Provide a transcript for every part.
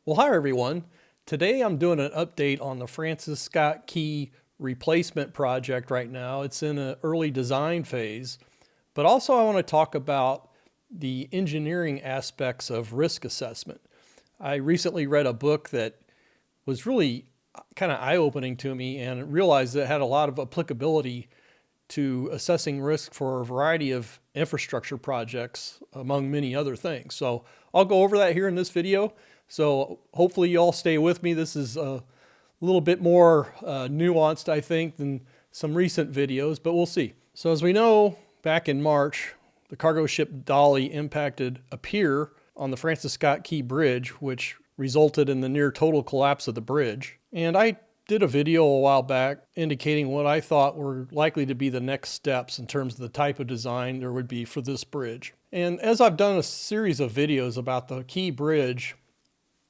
Well, hi everyone. Today I'm doing an update on the Francis Scott Key replacement project right now. It's in an early design phase, but also I want to talk about the engineering aspects of risk assessment. I recently read a book that was really kind of eye-opening to me and realized that it had a lot of applicability to assessing risk for a variety of infrastructure projects, among many other things. So I'll go over that here in this video. So hopefully you all stay with me. This is a little bit more nuanced, I think, than some recent videos, but we'll see. So as we know, back in March, the cargo ship Dali impacted a pier on the Francis Scott Key Bridge, which resulted in the near total collapse of the bridge. And I did a video a while back indicating what I thought were likely to be the next steps in terms of the type of design there would be for this bridge. And as I've done a series of videos about the Key Bridge,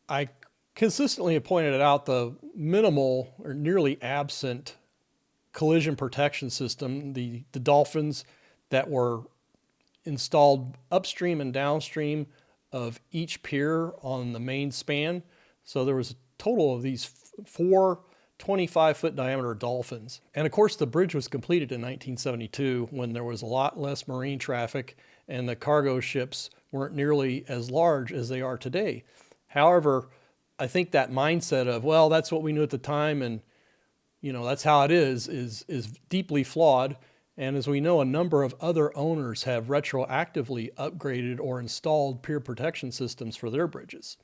I consistently have pointed out the minimal or nearly absent collision protection system, the dolphins that were installed upstream and downstream of each pier on the main span. So there was a total of these four 25-foot diameter dolphins. And of course, the bridge was completed in 1972 when there was a lot less marine traffic and the cargo ships weren't nearly as large as they are today. However, I think that mindset of, well, that's what we knew at the time and, that's how it is deeply flawed. And as we know, a number of other owners have retroactively upgraded or installed pier protection systems for their bridges.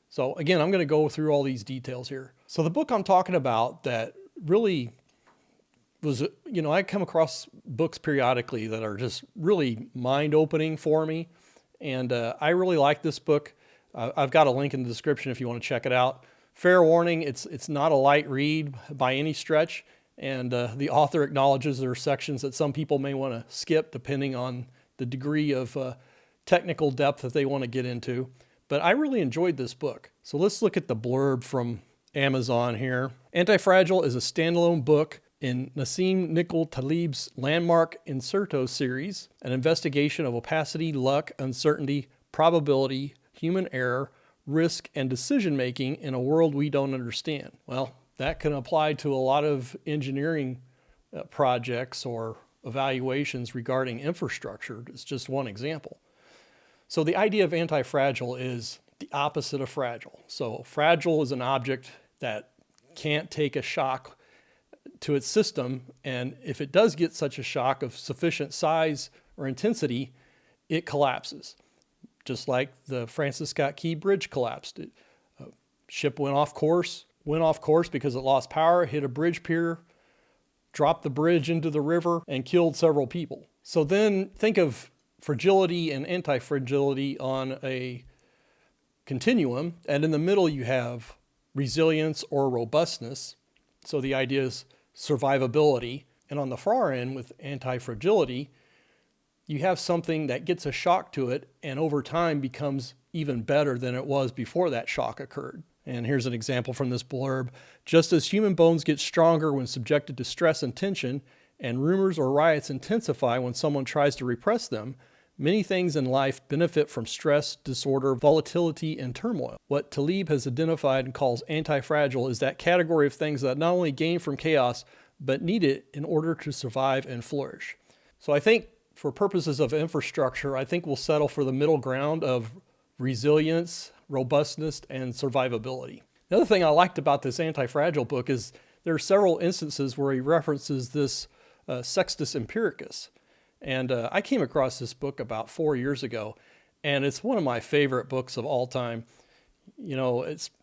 So again, I'm going to go through all these details here. So the book I'm talking about that really was, I come across books periodically that are just really mind-opening for me. And I really like this book. I've got a link in the description if you want to check it out. Fair warning, it's not a light read by any stretch. And the author acknowledges there are sections that some people may want to skip depending on the degree of technical depth that they want to get into. But I really enjoyed this book. So let's look at the blurb from Amazon here. Antifragile is a standalone book in Nassim Taleb's landmark Incerto series, an investigation of opacity, luck, uncertainty, probability, human error, risk, and decision-making in a world we don't understand. Well, that can apply to a lot of engineering projects or evaluations regarding infrastructure. It's just one example. So the idea of antifragile is the opposite of fragile. So fragile is an object that can't take a shock to its system. And if it does get such a shock of sufficient size or intensity, it collapses. Just like the Francis Scott Key Bridge collapsed. Ship went off course because it lost power, hit a bridge pier, dropped the bridge into the river, and killed several people. So then think of fragility and anti-fragility on a continuum, and in the middle you have resilience or robustness. So the idea is survivability, and on the far end with anti-fragility, you have something that gets a shock to it and over time becomes even better than it was before that shock occurred. And here's an example from this blurb. Just as human bones get stronger when subjected to stress and tension, and rumors or riots intensify when someone tries to repress them, many things in life benefit from stress, disorder, volatility, and turmoil. What Taleb has identified and calls anti-fragile is that category of things that not only gain from chaos, but need it in order to survive and flourish. So I think for purposes of infrastructure, I think we'll settle for the middle ground of resilience, robustness, and survivability. The other thing I liked about this anti-fragile book is there are several instances where he references this Sextus Empiricus. And I came across this book about 4 years ago, and it's one of my favorite books of all time.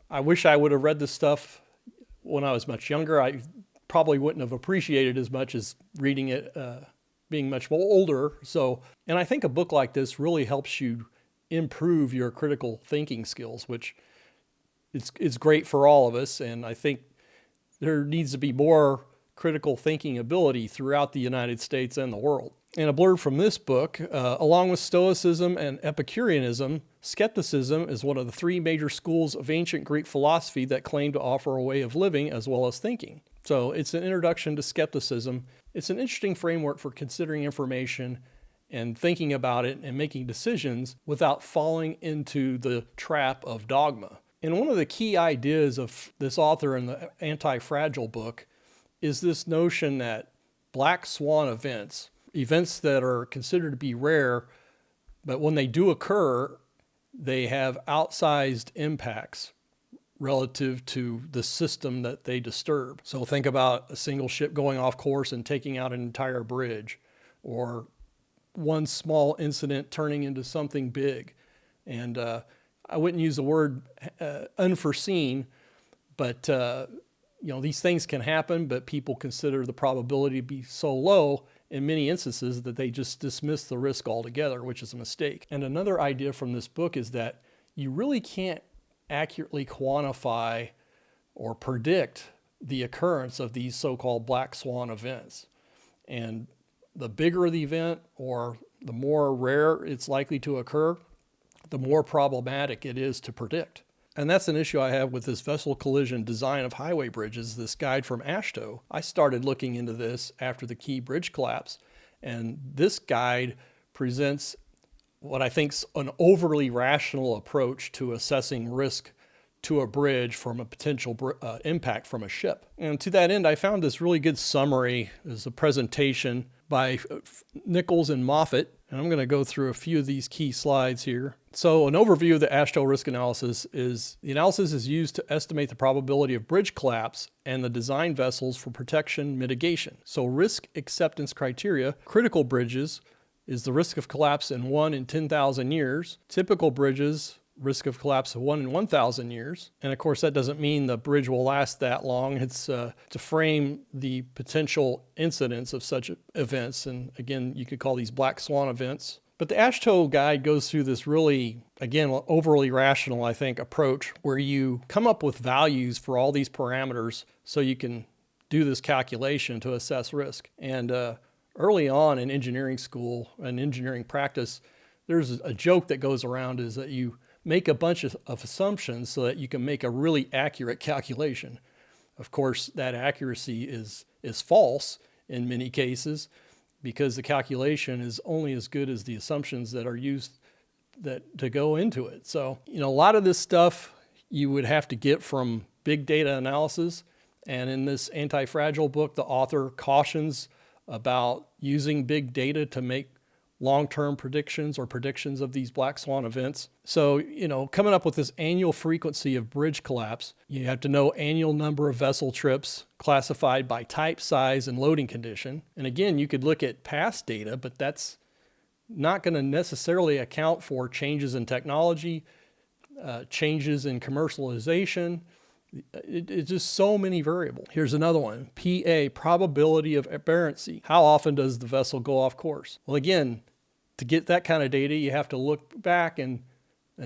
I wish I would have read this stuff when I was much younger. I probably wouldn't have appreciated as much as reading it being much more older. And I think a book like this really helps you improve your critical thinking skills, which is great for all of us. And I think there needs to be more critical thinking ability throughout the United States and the world. And a blurb from this book, along with Stoicism and Epicureanism, skepticism is one of the three major schools of ancient Greek philosophy that claim to offer a way of living as well as thinking. So it's an introduction to skepticism. It's an interesting framework for considering information and thinking about it and making decisions without falling into the trap of dogma. And one of the key ideas of this author in the Antifragile book is this notion that black swan events, events that are considered to be rare, but when they do occur, they have outsized impacts relative to the system that they disturb. So think about a single ship going off course and taking out an entire bridge, or one small incident turning into something big. And I wouldn't use the word unforeseen, but these things can happen, but people consider the probability to be so low in many instances that they just dismiss the risk altogether, which is a mistake. And another idea from this book is that you really can't accurately quantify or predict the occurrence of these so-called black swan events. And the bigger the event, or the more rare it's likely to occur, the more problematic it is to predict. And that's an issue I have with this vessel collision design of highway bridges, this guide from AASHTO. I started looking into this after the Key Bridge collapse, and this guide presents what I think is an overly rational approach to assessing risk to a bridge from a potential impact from a ship. And to that end, I found this really good summary as a presentation by Nichols and Moffett. And I'm going to go through a few of these key slides here. So an overview of the AASHTO risk analysis is the analysis is used to estimate the probability of bridge collapse and the design vessels for protection mitigation. So risk acceptance criteria: critical bridges is the risk of collapse in 1 in 10,000 years. Typical bridges, risk of collapse of 1 in 1,000 years. And of course, that doesn't mean the bridge will last that long. It's to frame the potential incidence of such events. And again, you could call these black swan events. But the AASHTO guide goes through this really, again, overly rational, I think, approach where you come up with values for all these parameters so you can do this calculation to assess risk. And early on in engineering school and engineering practice, there's a joke that goes around is that you make a bunch of assumptions so that you can make a really accurate calculation. Of course, that accuracy is false in many cases, because the calculation is only as good as the assumptions that are used to go into it. So, a lot of this stuff you would have to get from big data analysis. And in this Antifragile book, the author cautions about using big data to make long-term predictions or predictions of these black swan events. So, coming up with this annual frequency of bridge collapse, you have to know annual number of vessel trips classified by type, size, and loading condition. And again, you could look at past data, but that's not going to necessarily account for changes in technology, changes in commercialization. It's just so many variables. Here's another one. PA, probability of aberrancy. How often does the vessel go off course? Well, again, to get that kind of data, you have to look back and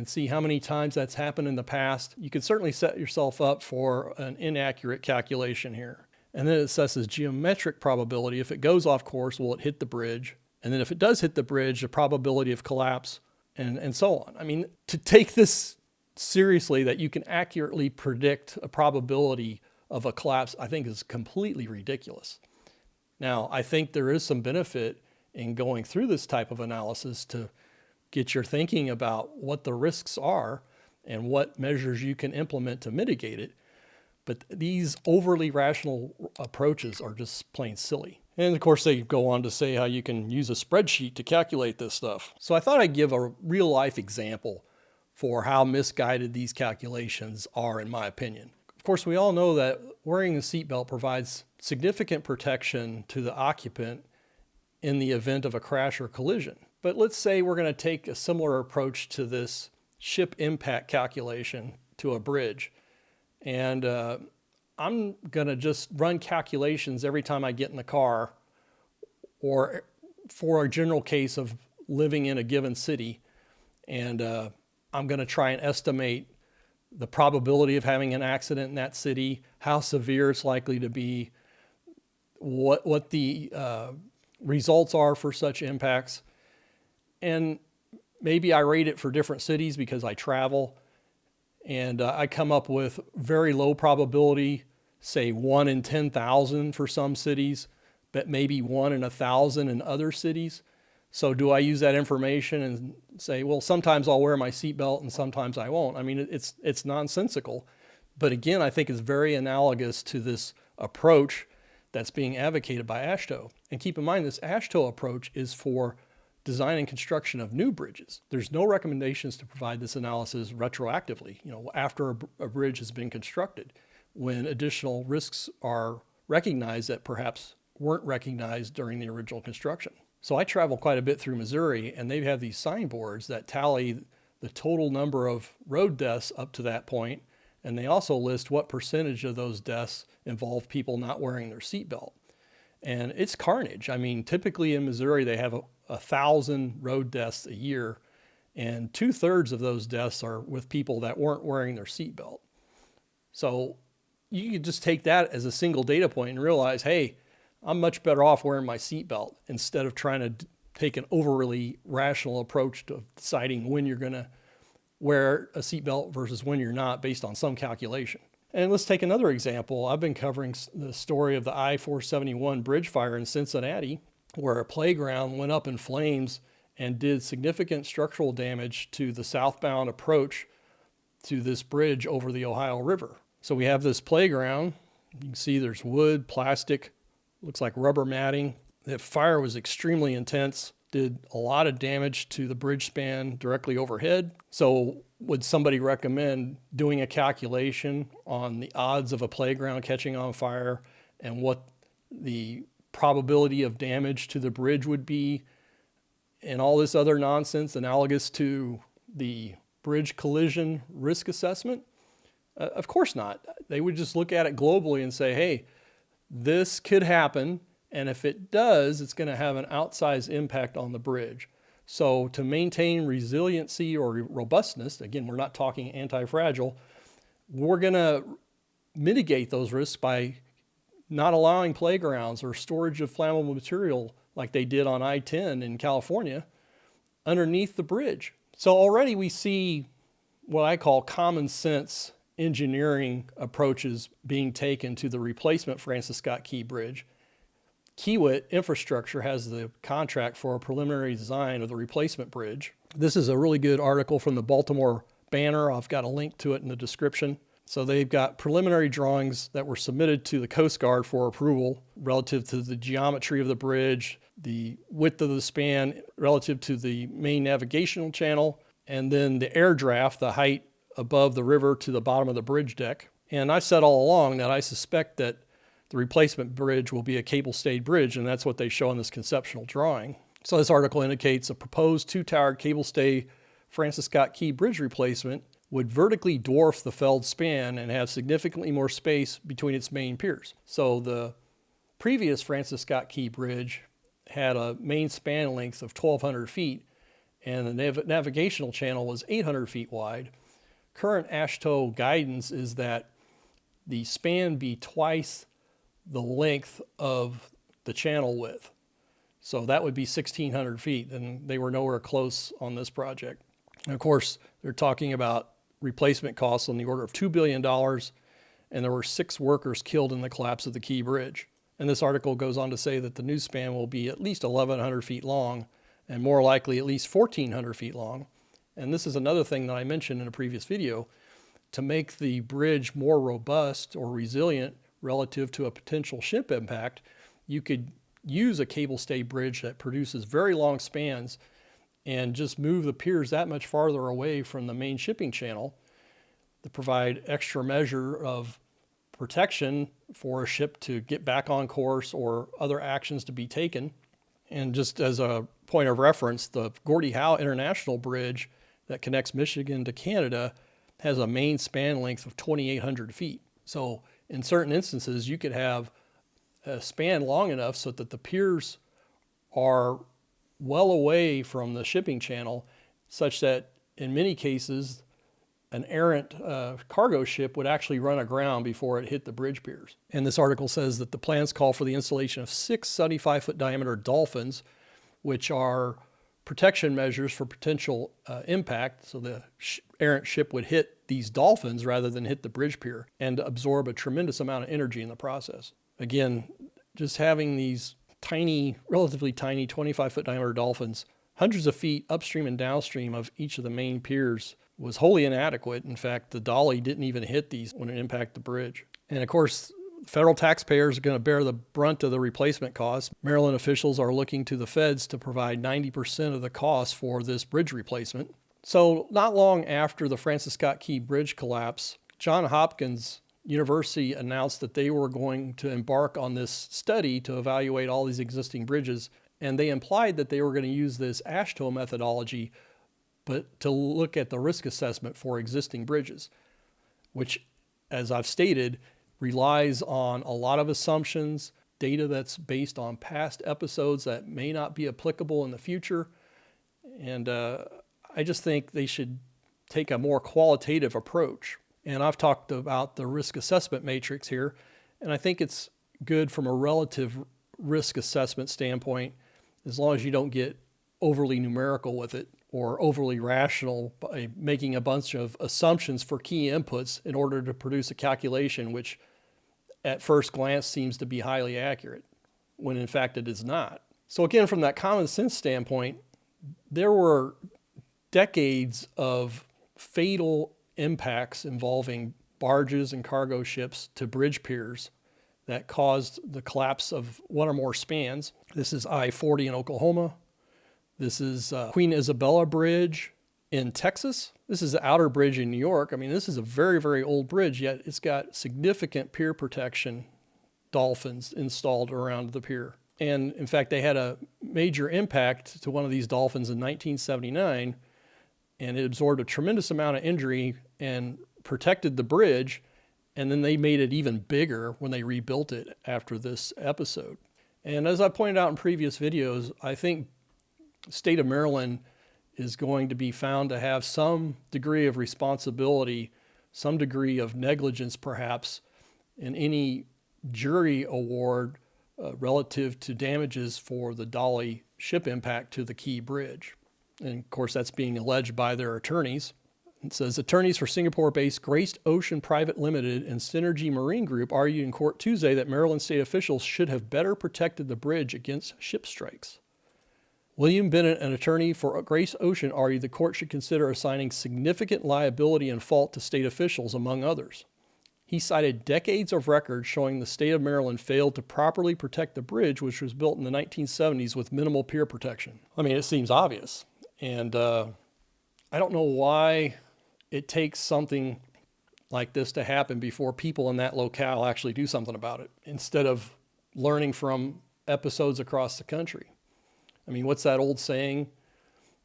see how many times that's happened in the past. You could certainly set yourself up for an inaccurate calculation here. And then it assesses geometric probability. If it goes off course, will it hit the bridge? And then if it does hit the bridge, the probability of collapse, and so on. I mean, to take this seriously, that you can accurately predict a probability of a collapse, I think is completely ridiculous. Now, I think there is some benefit in going through this type of analysis to get your thinking about what the risks are and what measures you can implement to mitigate it. But these overly rational approaches are just plain silly. And of course, they go on to say how you can use a spreadsheet to calculate this stuff. So I thought I'd give a real life example for how misguided these calculations are, in my opinion. Of course, we all know that wearing the seatbelt provides significant protection to the occupant in the event of a crash or collision. But let's say we're going to take a similar approach to this ship impact calculation to a bridge. And I'm going to just run calculations every time I get in the car, or for a general case of living in a given city. And I'm going to try and estimate the probability of having an accident in that city, how severe it's likely to be, what the results are for such impacts. And maybe I rate it for different cities because I travel, and I come up with very low probability, say 1 in 10,000 for some cities, but maybe 1 in 1,000 in other cities. So do I use that information and say, well, sometimes I'll wear my seatbelt and sometimes I won't? I mean, it's nonsensical. But again, I think it's very analogous to this approach that's being advocated by AASHTO. And keep in mind, this AASHTO approach is for design and construction of new bridges. There's no recommendations to provide this analysis retroactively, after a bridge has been constructed, when additional risks are recognized that perhaps weren't recognized during the original construction. So I travel quite a bit through Missouri, and they have these signboards that tally the total number of road deaths up to that point, and they also list what percentage of those deaths involve people not wearing their seatbelt. And it's carnage. I mean, typically in Missouri, they have 1,000 road deaths a year, and 2/3 of those deaths are with people that weren't wearing their seatbelt. So you could just take that as a single data point and realize, hey, I'm much better off wearing my seatbelt instead of trying to take an overly rational approach to deciding when you're going to wear a seatbelt versus when you're not based on some calculation. And let's take another example. I've been covering the story of the I-471 bridge fire in Cincinnati, where a playground went up in flames and did significant structural damage to the southbound approach to this bridge over the Ohio River. So we have this playground. You can see there's wood, plastic, looks like rubber matting. The fire was extremely intense, did a lot of damage to the bridge span directly overhead. So would somebody recommend doing a calculation on the odds of a playground catching on fire and what the probability of damage to the bridge would be and all this other nonsense analogous to the bridge collision risk assessment? Of course not. They would just look at it globally and say, hey, this could happen, and if it does, it's going to have an outsized impact on the bridge. So to maintain resiliency or robustness, again, we're not talking anti-fragile, we're going to mitigate those risks by not allowing playgrounds or storage of flammable material like they did on I-10 in California underneath the bridge. So already we see what I call common sense engineering approaches being taken to the replacement Francis Scott Key Bridge. Kiewit Infrastructure has the contract for a preliminary design of the replacement bridge. This is a really good article from the Baltimore Banner. I've got a link to it in the description. So they've got preliminary drawings that were submitted to the Coast Guard for approval relative to the geometry of the bridge, the width of the span relative to the main navigational channel, and then the air draft, the height above the river to the bottom of the bridge deck. And I said all along that I suspect that the replacement bridge will be a cable-stayed bridge, and that's what they show in this conceptual drawing. So this article indicates a proposed two-towered cable-stay Francis Scott Key Bridge replacement would vertically dwarf the felled span and have significantly more space between its main piers. So the previous Francis Scott Key Bridge had a main span length of 1,200 feet, and the navigational channel was 800 feet wide. Current AASHTO guidance is that the span be twice the length of the channel width. So that would be 1,600 feet, and they were nowhere close on this project. And of course, they're talking about replacement costs on the order of $2 billion, and there were 6 workers killed in the collapse of the Key Bridge. And this article goes on to say that the new span will be at least 1,100 feet long, and more likely at least 1,400 feet long. And this is another thing that I mentioned in a previous video. To make the bridge more robust or resilient relative to a potential ship impact, you could use a cable stay bridge that produces very long spans and just move the piers that much farther away from the main shipping channel to provide extra measure of protection for a ship to get back on course or other actions to be taken. And just as a point of reference, the Gordie Howe International Bridge that connects Michigan to Canada has a main span length of 2,800 feet. So in certain instances, you could have a span long enough so that the piers are well away from the shipping channel, such that in many cases, an errant cargo ship would actually run aground before it hit the bridge piers. And this article says that the plans call for the installation of 6 75-foot diameter dolphins, which are protection measures for potential impact. So the errant ship would hit these dolphins rather than hit the bridge pier and absorb a tremendous amount of energy in the process. Again, just having these tiny, relatively tiny 25-foot diameter dolphins hundreds of feet upstream and downstream of each of the main piers was wholly inadequate. In fact, the Dali didn't even hit these when it impacted the bridge. And of course, federal taxpayers are going to bear the brunt of the replacement costs. Maryland officials are looking to the feds to provide 90% of the cost for this bridge replacement. So not long after the Francis Scott Key Bridge collapse, Johns Hopkins University announced that they were going to embark on this study to evaluate all these existing bridges. And they implied that they were going to use this AASHTO methodology, but to look at the risk assessment for existing bridges, which, as I've stated, relies on a lot of assumptions, data that's based on past episodes that may not be applicable in the future. And I just think they should take a more qualitative approach. And I've talked about the risk assessment matrix here, and I think it's good from a relative risk assessment standpoint, as long as you don't get overly numerical with it or overly rational by making a bunch of assumptions for key inputs in order to produce a calculation which at first glance seems to be highly accurate, when in fact it is not. So again, from that common sense standpoint, there were decades of fatal impacts involving barges and cargo ships to bridge piers that caused the collapse of one or more spans. This is I-40 in Oklahoma. This is Queen Isabella Bridge in Texas. This is the Outer Bridge in New York. I mean, this is a very, very old bridge, yet it's got significant pier protection dolphins installed around the pier. And in fact, they had a major impact to one of these dolphins in 1979, and it absorbed a tremendous amount of injury and protected the bridge. And then they made it even bigger when they rebuilt it after this episode. And as I pointed out in previous videos, I think the state of Maryland is going to be found to have some degree of responsibility, some degree of negligence perhaps, in any jury award relative to damages for the Dali ship impact to the Key Bridge. And of course, that's being alleged by their attorneys. It says, attorneys for Singapore-based Grace Ocean Private Limited and Synergy Marine Group argued in court Tuesday that Maryland state officials should have better protected the bridge against ship strikes. William Bennett, an attorney for Grace Ocean, argued the court should consider assigning significant liability and fault to state officials, among others. He cited decades of records showing the state of Maryland failed to properly protect the bridge, which was built in the 1970s with minimal pier protection. I mean, it seems obvious. And I don't know why it takes something like this to happen before people in that locale actually do something about it, instead of learning from episodes across the country. I mean, what's that old saying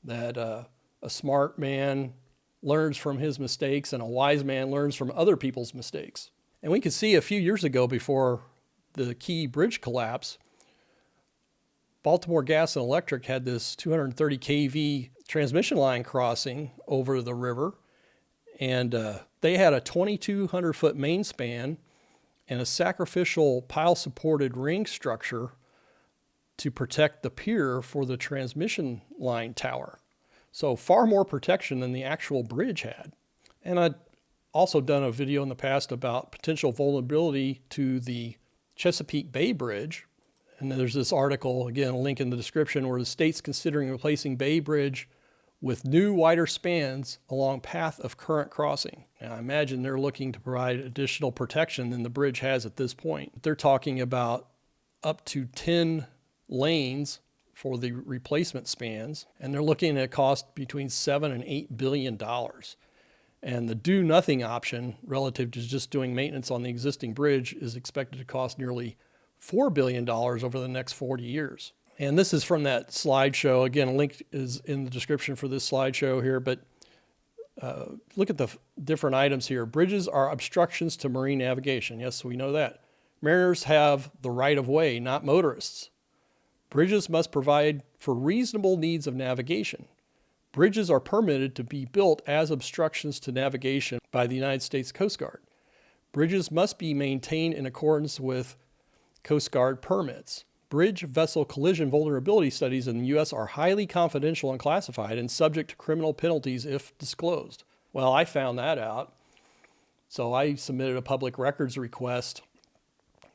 that a smart man learns from his mistakes and a wise man learns from other people's mistakes? And we could see a few years ago, before the Key Bridge collapse, Baltimore Gas and Electric had this 230 kV transmission line crossing over the river, and they had a 2,200-foot main span and a sacrificial pile-supported ring structure to protect the pier for the transmission line tower. So far more protection than the actual bridge had. And I'd also done a video in the past about potential vulnerability to the Chesapeake Bay Bridge. And there's this article, again, a link in the description, where the state's considering replacing Bay Bridge with new wider spans along path of current crossing. Now, I imagine they're looking to provide additional protection than the bridge has at this point. They're talking about up to 10 lanes for the replacement spans, and they're looking at a cost between $7 and $8 billion. And the do nothing option relative to just doing maintenance on the existing bridge is expected to cost nearly $4 billion over the next 40 years. And this is from that slideshow. Again, a link is in the description for this slideshow here, but look at the different items here. Bridges are obstructions to marine navigation. Yes, we know that. Mariners have the right of way, not motorists. Bridges must provide for reasonable needs of navigation. Bridges are permitted to be built as obstructions to navigation by the United States Coast Guard. Bridges must be maintained in accordance with Coast Guard permits. Bridge vessel collision vulnerability studies in the U.S. are highly confidential and classified and subject to criminal penalties if disclosed. Well, I found that out. So I submitted a public records request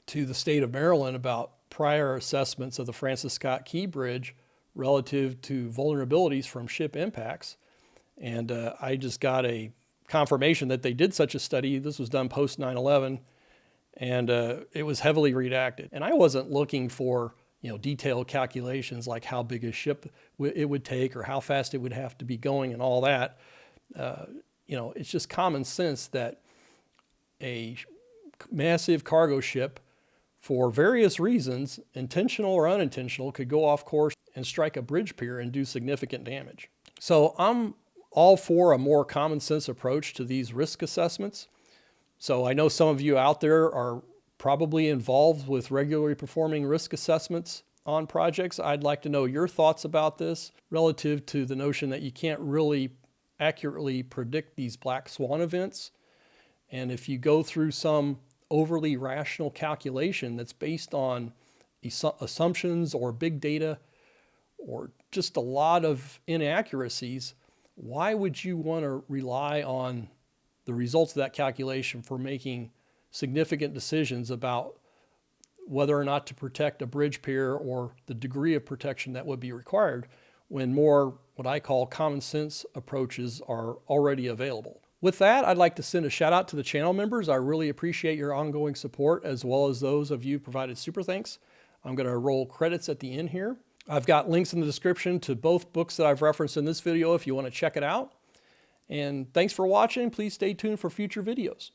to the state of Maryland about prior assessments of the Francis Scott Key Bridge relative to vulnerabilities from ship impacts. And I just got a confirmation that they did such a study. This was done post 9/11, and it was heavily redacted. And I wasn't looking for detailed calculations like how big a ship it would take or how fast it would have to be going and all that. It's just common sense that a massive cargo ship, for various reasons, intentional or unintentional, could go off course and strike a bridge pier and do significant damage. So I'm all for a more common sense approach to these risk assessments. So I know some of you out there are probably involved with regularly performing risk assessments on projects. I'd like to know your thoughts about this relative to the notion that you can't really accurately predict these black swan events. And if you go through some overly rational calculation that's based on assumptions or big data or just a lot of inaccuracies, why would you want to rely on the results of that calculation for making significant decisions about whether or not to protect a bridge pier or the degree of protection that would be required when more what I call common sense approaches are already available? With that, I'd like to send a shout out to the channel members. I really appreciate your ongoing support, as well as those of you who provided super thanks. I'm going to roll credits at the end here. I've got links in the description to both books that I've referenced in this video if you want to check it out. And thanks for watching. Please stay tuned for future videos.